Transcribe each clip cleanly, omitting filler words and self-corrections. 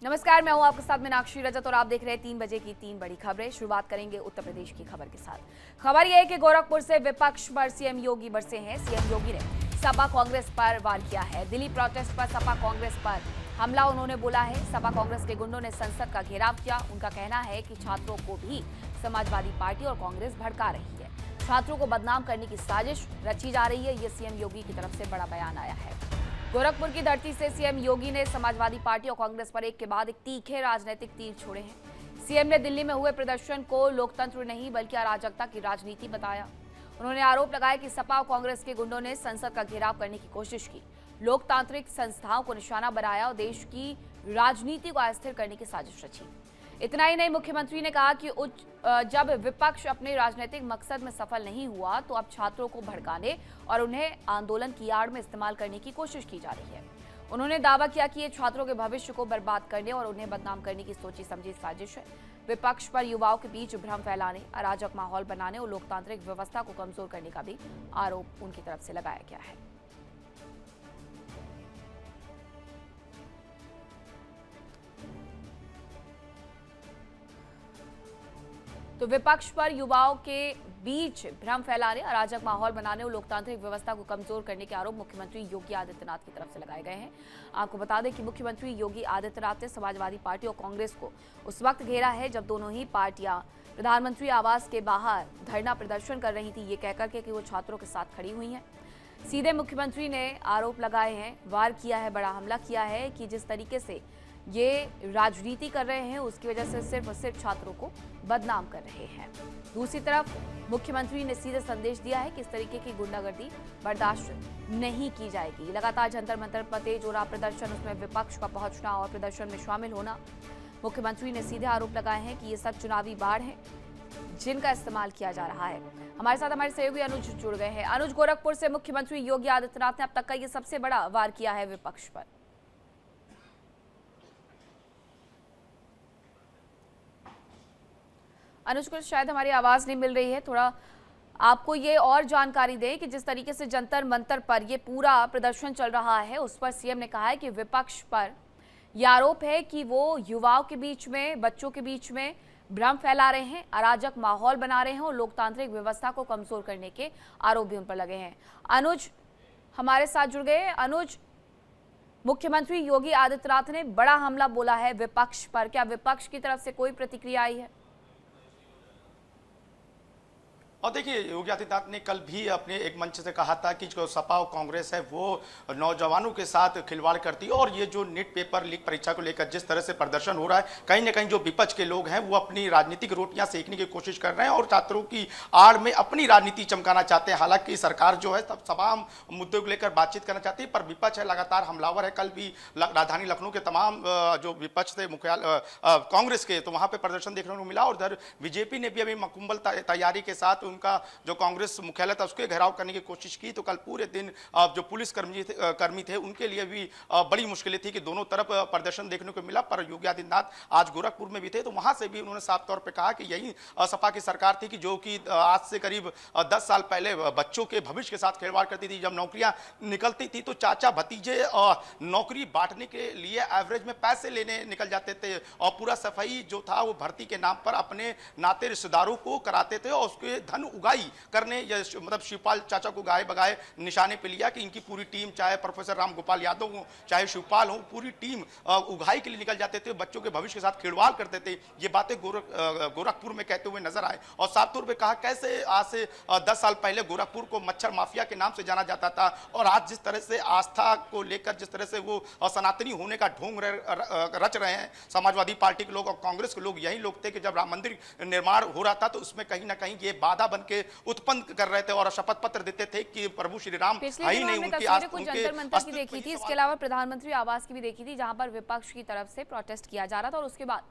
नमस्कार, मैं हूं आपके साथ मीनाक्षी रजत और आप देख रहे हैं 3 बजे की 3 बड़ी खबरें। शुरुआत करेंगे उत्तर प्रदेश की खबर के साथ। खबर यह है कि गोरखपुर से विपक्ष पर सीएम योगी बरसे हैं। सीएम योगी ने सपा कांग्रेस पर वार किया है। दिल्ली प्रोटेस्ट पर सपा कांग्रेस पर हमला उन्होंने बोला है। सपा कांग्रेस के गुंडों ने संसद का घेराव किया। उनका कहना है कि छात्रों को भी समाजवादी पार्टी और कांग्रेस भड़का रही है। छात्रों को बदनाम करने की साजिश रची जा रही है। ये सीएम योगी की तरफ से बड़ा बयान आया है। गोरखपुर की धरती से सीएम योगी ने समाजवादी पार्टी और कांग्रेस पर एक के बाद एक तीखे राजनीतिक तीर छोड़े हैं। सीएम ने दिल्ली में हुए प्रदर्शन को लोकतंत्र नहीं बल्कि अराजकता की राजनीति बताया। उन्होंने आरोप लगाया कि सपा और कांग्रेस के गुंडों ने संसद का घेराव करने की कोशिश की, लोकतांत्रिक संस्थाओं को निशाना बनाया और देश की राजनीति को अस्थिर करने की साजिश रची। इतना ही नहीं, मुख्यमंत्री ने कहा कि जब विपक्ष अपने राजनीतिक मकसद में सफल नहीं हुआ तो अब छात्रों को भड़काने और उन्हें आंदोलन की आड़ में इस्तेमाल करने की कोशिश की जा रही है। उन्होंने दावा किया कि ये छात्रों के भविष्य को बर्बाद करने और उन्हें बदनाम करने की सोची समझी साजिश है। विपक्ष पर युवाओं के बीच भ्रम फैलाने, अराजक माहौल बनाने और लोकतांत्रिक व्यवस्था को कमजोर करने का भी आरोप उनकी तरफ से लगाया गया है। तो विपक्ष पर युवाओं के बीच भ्रम फैलाने, अराजक माहौल बनाने और लोकतांत्रिक व्यवस्था को कमजोर करने के आरोप मुख्यमंत्री योगी आदित्यनाथ की तरफ से लगाए गए हैं। आपको बता दें कि मुख्यमंत्री योगी आदित्यनाथ ने समाजवादी पार्टी और कांग्रेस को उस वक्त घेरा है जब दोनों ही पार्टियां प्रधानमंत्री आवास के बाहर धरना प्रदर्शन कर रही थी, ये कहकर के कि वो छात्रों के साथ खड़ी हुई हैं। सीधे मुख्यमंत्री ने आरोप लगाए हैं, वार किया है, बड़ा हमला किया है कि जिस तरीके से ये राजनीति कर रहे हैं उसकी वजह से सिर्फ और सिर्फ छात्रों को बदनाम कर रहे हैं। दूसरी तरफ मुख्यमंत्री ने सीधे संदेश दिया है कि इस तरीके की गुंडागर्दी बर्दाश्त नहीं की जाएगी। लगातार जंतर मंतर पर तेज हो रहा प्रदर्शन, उसमें विपक्ष का पहुंचना और प्रदर्शन में शामिल होना। मुख्यमंत्री ने सीधे आरोप लगाए हैं कि ये सब चुनावी बाढ़ है जिनका इस्तेमाल किया जा रहा है। हमारे साथ हमारे सहयोगी अनुज जुड़ गए हैं। अनुज, गोरखपुर से मुख्यमंत्री योगी आदित्यनाथ ने अब तक का ये सबसे बड़ा वार किया है विपक्ष पर। अनुज को शायद हमारी आवाज नहीं मिल रही है, थोड़ा आपको ये और जानकारी दें कि जिस तरीके से जंतर मंतर पर ये पूरा प्रदर्शन चल रहा है उस पर सीएम ने कहा है कि विपक्ष पर यह आरोप है कि वो युवाओं के बीच में, बच्चों के बीच में भ्रम फैला रहे हैं, अराजक माहौल बना रहे हैं और लोकतांत्रिक व्यवस्था को कमजोर करने के आरोप भी उन पर लगे हैं। अनुज हमारे साथ जुड़ गए। अनुज, मुख्यमंत्री योगी आदित्यनाथ ने बड़ा हमला बोला है विपक्ष पर, क्या विपक्ष की तरफ से कोई प्रतिक्रिया आई है? और देखिए, योगी आदित्यनाथ ने कल भी अपने एक मंच से कहा था कि जो सपा और कांग्रेस है वो नौजवानों के साथ खिलवाड़ करती है और ये जो नीट पेपर लीक परीक्षा को लेकर जिस तरह से प्रदर्शन हो रहा है, कहीं ना कहीं जो विपक्ष के लोग हैं वो अपनी राजनीतिक रोटियां सेकने की कोशिश कर रहे हैं और छात्रों की आड़ में अपनी राजनीति चमकाना चाहते हैं। हालांकि सरकार जो है तब तमाम मुद्दों को लेकर बातचीत करना चाहती है, पर विपक्ष है लगातार हमलावर है। कल भी राजधानी लखनऊ के तमाम जो विपक्ष थे मुख्यालय कांग्रेस के, तो वहां पर प्रदर्शन देखने को मिला और उधर बीजेपी ने भी अभी मुकम्मल तैयारी के साथ उनका जो कांग्रेस मुख्यालय था उसके घेराव करने की कोशिश की। तो कल पूरे दिन जो पुलिस कर्मी थे उनके लिए भी बड़ी मुश्किलें थी कि दोनों तरफ प्रदर्शन देखने को मिला। पर योगी आदित्यनाथ आज गोरखपुर में भी थे तो वहां से भी उन्होंने साफ तौर पर कहा कि यही सपा की सरकार थी कि जो कि आज से करीब 10 साल पहले बच्चों के भविष्य के साथ खिलवाड़ करती थी। जब नौकरियां निकलती थी तो चाचा भतीजे नौकरी बांटने के लिए एवरेज में पैसे लेने निकल जाते थे और पूरा सफाई जो था वो भर्ती के नाम पर अपने नाते रिश्तेदारों को कराते थे और उसके धन उगाई करने, मतलब शिवपाल चाचा को गाय बगाए निशाने पे लिया कि इनकी पूरी टीम, चाहे प्रोफेसर राम गोपाल यादव हो चाहे शिवपाल हो, पूरी टीम उगाई के लिए निकल जाते थे, बच्चों के भविष्य के साथ खिलवाड़ करते थे। ये बातें गोरखपुर में कहते हुए नजर आए और साफ तौर पे कहा कैसे आज से 10 साल पहले गोरखपुर को मच्छर माफिया के नाम से जाना जाता था और आज जिस तरह से आस्था को लेकर जिस तरह से वो सनातनी होने का ढोंग रच रहे हैं समाजवादी पार्टी के लोग और कांग्रेस के लोग, यही लोग थे कि जब राम मंदिर निर्माण हो रहा था तो उसमें कहीं ना कहीं ये बाधा बन के उत्पन्न कर रहे थे और शपथ पत्र देते थे कि प्रभु श्री राम ही नहीं, उनकी जंतर मंतर की देखी थी, इसके अलावा प्रधानमंत्री आवास की भी देखी थी जहां पर विपक्ष की तरफ से प्रोटेस्ट किया जा रहा था और उसके बाद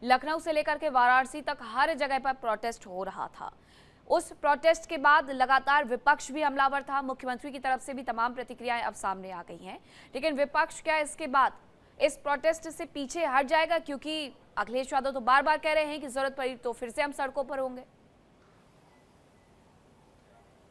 लखनऊ से लेकर के वाराणसी तक हर जगह पर प्रोटेस्ट हो रहा था। उस प्रोटेस्ट के बाद लगातार विपक्ष भी हमलावर था, मुख्यमंत्री की तरफ से भी तमाम प्रतिक्रियाएं अब सामने आ गई हैं, लेकिन विपक्ष क्या इसके बाद इस प्रोटेस्ट से पीछे हट जाएगा? क्योंकि अखिलेश यादव तो बार बार कह रहे हैं कि जरूरत पड़ी तो फिर से हम सड़कों पर होंगे।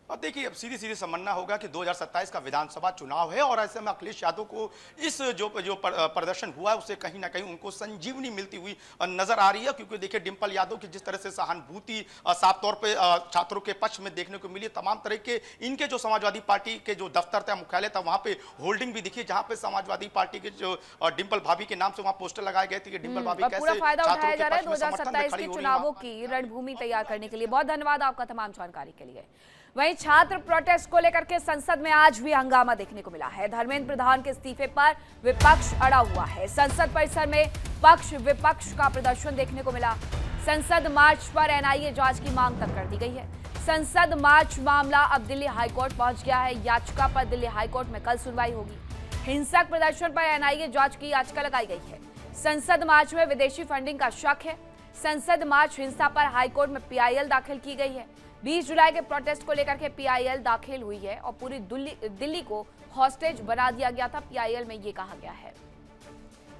अब देखिए, अब सीधी सीधी समझना होगा कि 2027 का विधानसभा चुनाव है और ऐसे में अखिलेश यादव को इस जो प्रदर्शन हुआ है उससे कहीं ना कहीं उनको संजीवनी मिलती हुई नजर आ रही है, क्योंकि देखिए डिंपल यादव की जिस तरह से सहानुभूति साफ तौर पे छात्रों के पक्ष में देखने को मिली, तमाम तरह के इनके जो समाजवादी पार्टी के जो दफ्तर था, मुख्यालय था, वहां पे होल्डिंग भी दिखी जहां पे समाजवादी पार्टी के जो डिंपल भाभी के नाम से वहां पोस्टर लगाए गए थे कि डिंपल भाभी पूरा कैसे फायदा छात्रों उठाया के जा रहा है पक्ष में समर्थन में 2027 खड़ी के हो रही चुनावों की रणभूमि तैयार करने के लिए। बहुत धन्यवाद आपका तमाम जानकारी के लिए। वहीं छात्र प्रोटेस्ट को लेकर के संसद में आज भी हंगामा देखने को मिला है। धर्मेंद्र प्रधान के इस्तीफे पर विपक्ष अड़ा हुआ है। संसद परिसर में पक्ष विपक्ष का प्रदर्शन देखने को मिला। संसद मार्च पर एनआईए जांच की मांग तक कर दी गई है। संसद मार्च मामला अब दिल्ली हाईकोर्ट पहुंच गया है। याचिका पर दिल्ली हाईकोर्ट में कल सुनवाई होगी। हिंसक प्रदर्शन पर एनआईए जांच की याचिका लगाई गई है। संसद मार्च में विदेशी फंडिंग का शक है। संसद मार्च हिंसा पर हाईकोर्ट में पीआईएल दाखिल की गई है। 20 जुलाई के प्रोटेस्ट को लेकर के पीआईएल दाखिल हुई है और पूरी दिल्ली को हॉस्टेज बना दिया गया था। पीआईएल में ये कहा गया है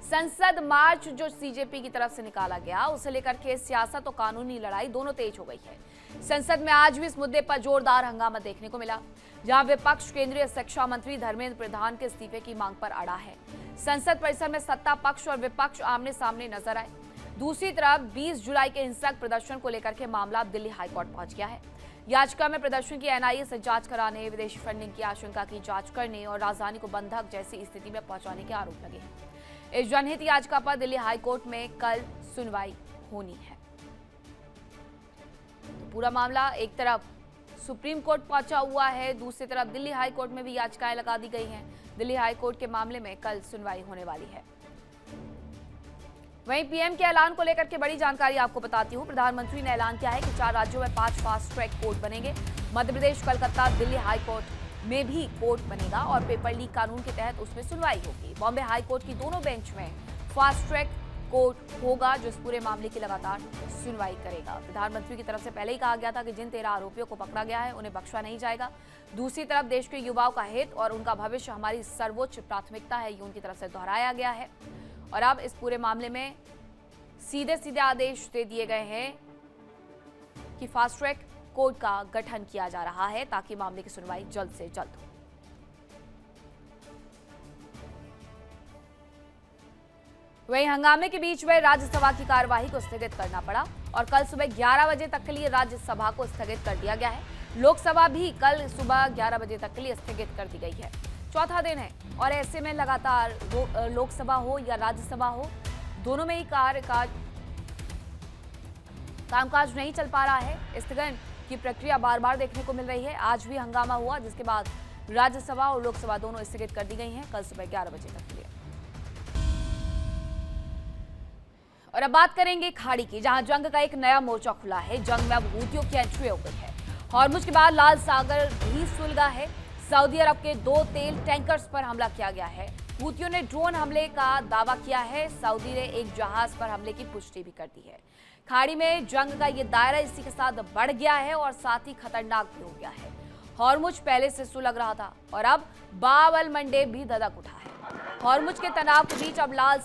संसद मार्च जो सीजेपी की तरफ से निकाला गया उसे लेकर के सियासत और कानूनी लड़ाई दोनों तेज हो गई है। संसद में आज भी इस मुद्दे पर जोरदार हंगामा देखने को मिला, जहां विपक्ष केंद्रीय शिक्षा मंत्री धर्मेंद्र प्रधान के इस्तीफे की मांग पर अड़ा है। संसद परिसर में सत्ता पक्ष और विपक्ष आमने सामने नजर आए। दूसरी तरफ 20 जुलाई के हिंसक प्रदर्शन को लेकर के मामला अब दिल्ली हाईकोर्ट पहुंच गया है। याचिका में प्रदर्शन की एनआईए से जांच कराने, विदेशी फंडिंग की आशंका की जांच करने और राजधानी को बंधक जैसी स्थिति में पहुंचाने के आरोप लगे हैं। इस जनहित याचिका पर दिल्ली हाईकोर्ट में कल सुनवाई होनी है। तो पूरा मामला एक तरफ सुप्रीम कोर्ट पहुंचा हुआ है, दूसरी तरफ दिल्ली हाईकोर्ट में भी याचिकाएं लगा दी गई हैं। दिल्ली हाईकोर्ट के मामले में कल सुनवाई होने वाली है। वहीं पीएम के ऐलान को लेकर के बड़ी जानकारी आपको बताती हूं। प्रधानमंत्री ने ऐलान किया है कि 4 राज्यों में 5 फास्ट ट्रैक कोर्ट बनेंगे। मध्य प्रदेश, कलकत्ता, दिल्ली हाई कोर्ट में भी कोर्ट बनेगा और पेपर लीक कानून के तहत उसमें सुनवाई होगी। बॉम्बे हाई कोर्ट की दोनों बेंच में फास्ट ट्रैक कोर्ट होगा जो इस पूरे मामले की लगातार सुनवाई करेगा। प्रधानमंत्री की तरफ से पहले ही कहा गया था कि जिन 13 आरोपियों को पकड़ा गया है उन्हें बख्शा नहीं जाएगा। दूसरी तरफ देश के युवाओं का हित और उनका भविष्य हमारी सर्वोच्च प्राथमिकता है, ये उनकी तरफ से दोहराया गया है। और अब इस पूरे मामले में सीधे सीधे आदेश दे दिए गए हैं कि फास्ट ट्रैक कोर्ट का गठन किया जा रहा है ताकि मामले की सुनवाई जल्द से जल्द हो। वहीं हंगामे के बीच में राज्यसभा की कार्यवाही को स्थगित करना पड़ा और कल सुबह 11 बजे तक के लिए राज्यसभा को स्थगित कर दिया गया है। लोकसभा भी कल सुबह 11 बजे तक के लिए स्थगित कर दी गई है। चौथा दिन है और ऐसे में लगातार लोकसभा हो या राज्यसभा हो, दोनों में ही कामकाज नहीं चल पा रहा है। स्थगन की प्रक्रिया बार बार देखने को मिल रही है। आज भी हंगामा हुआ जिसके बाद राज्यसभा और लोकसभा दोनों स्थगित कर दी गई हैं कल सुबह 11 बजे तक के लिए। और अब बात करेंगे खाड़ी की, जहां जंग का एक नया मोर्चा खुला है। जंग में अब हूथियों की एंट्री हो गई है। हॉर्मुज के बाद लाल सागर भी सुलगा है। सऊदी अरब के 2 तेल टैंकर्स पर हमला किया गया है। हूथियों ने ड्रोन हमले का दावा किया है। सऊदी ने एक जहाज पर हमले की पुष्टि भी कर दी है। खाड़ी में जंग का ये दायरा इसी के साथ बढ़ गया है और साथ ही खतरनाक भी हो गया है। हॉर्मुज पहले से सुलग रहा था और अब बावल मंडेब भी धधक उठा है। हॉर्मुज के तनाव के बीच अब लाल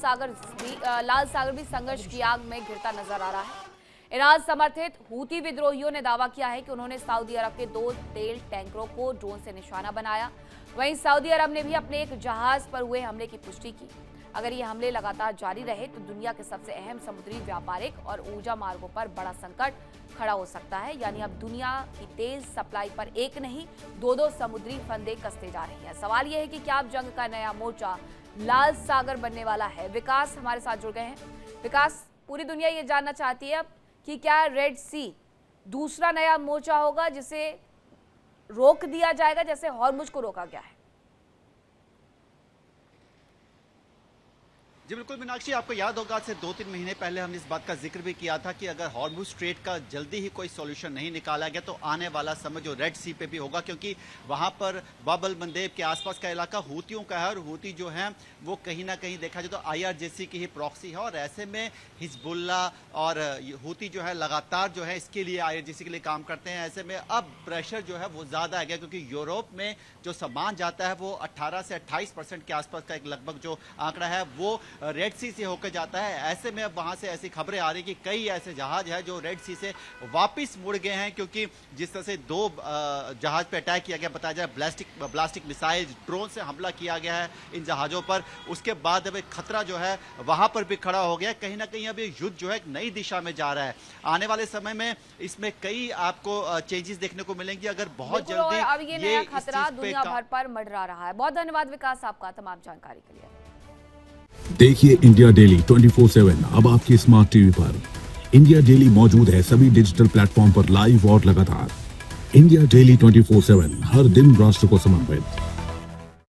सागर भी संघर्ष की आग में घिरता नजर आ रहा है। ईरान समर्थित हूती विद्रोहियों ने दावा किया है कि उन्होंने सऊदी अरब के 2 तेल टैंकरों को ड्रोन से निशाना बनाया। वहीं सऊदी अरब ने भी अपने एक जहाज पर हुए हमले की पुष्टि की। अगर ये हमले लगातार जारी रहे तो दुनिया के सबसे अहम समुद्री व्यापारिक और ऊर्जा मार्गों पर बड़ा संकट खड़ा हो सकता है। यानी अब दुनिया की तेल सप्लाई पर एक नहीं 2 समुद्री फंदे कसते जा रही हैं। सवाल यह है कि क्या अब जंग का नया मोर्चा लाल सागर बनने वाला है। विकास हमारे साथ जुड़ गए हैं। विकास, पूरी दुनिया ये जानना चाहती है अब कि क्या रेड सी दूसरा नया मोर्चा होगा जिसे रोक दिया जाएगा जैसे हॉर्मुज को रोका गया है। जी बिल्कुल मीनाक्षी, आपको याद होगा से 2-3 महीने पहले हमने इस बात का जिक्र भी किया था कि अगर हॉर्मुज स्ट्रेट का जल्दी ही कोई सॉल्यूशन नहीं निकाला गया तो आने वाला समय जो रेड सी पे भी होगा, क्योंकि वहां पर बाबल मंदेब के आसपास का इलाका हूतियों का है और हूती जो है वो कहीं ना कहीं देखा जाए तो IRGC की ही प्रॉक्सी है और ऐसे में हिजबुल्ला और हूती जो है लगातार जो है इसके लिए IRGC के लिए काम करते हैं। ऐसे में अब प्रेशर जो है वो ज़्यादा आ गया क्योंकि यूरोप में जो सामान जाता है वो 18 से 28% के आसपास का एक लगभग जो आंकड़ा है वो रेड सी से होकर जाता है। ऐसे में अब वहां से ऐसी खबरें आ रही कि कई ऐसे जहाज हैं जो रेड सी से वापस मुड़ गए हैं, क्योंकि जिस तरह से 2 जहाज पे अटैक किया गया, बताया जा रहा है ब्लास्टिक मिसाइल ड्रोन से हमला किया गया है इन जहाजों पर, उसके बाद अब एक खतरा जो है वहां पर भी खड़ा हो गया। कहीं ना कहीं अब ये युद्ध जो है एक नई दिशा में जा रहा है। आने वाले समय में इसमें कई आपको चेंजेस देखने को मिलेंगे अगर बहुत बिल्कुल, और जल्दी अब ये नया इस खतरा चीज पे दुनिया भर पर मंडरा रहा है। बहुत धन्यवाद विकास आपका तमाम जानकारी के लिए। देखिए इंडिया डेली 24/7 अब आपके स्मार्ट टीवी पर। इंडिया डेली मौजूद है सभी डिजिटल प्लेटफॉर्म पर लाइव और लगातार। इंडिया डेली 24/7 हर दिन राष्ट्र को समर्पित।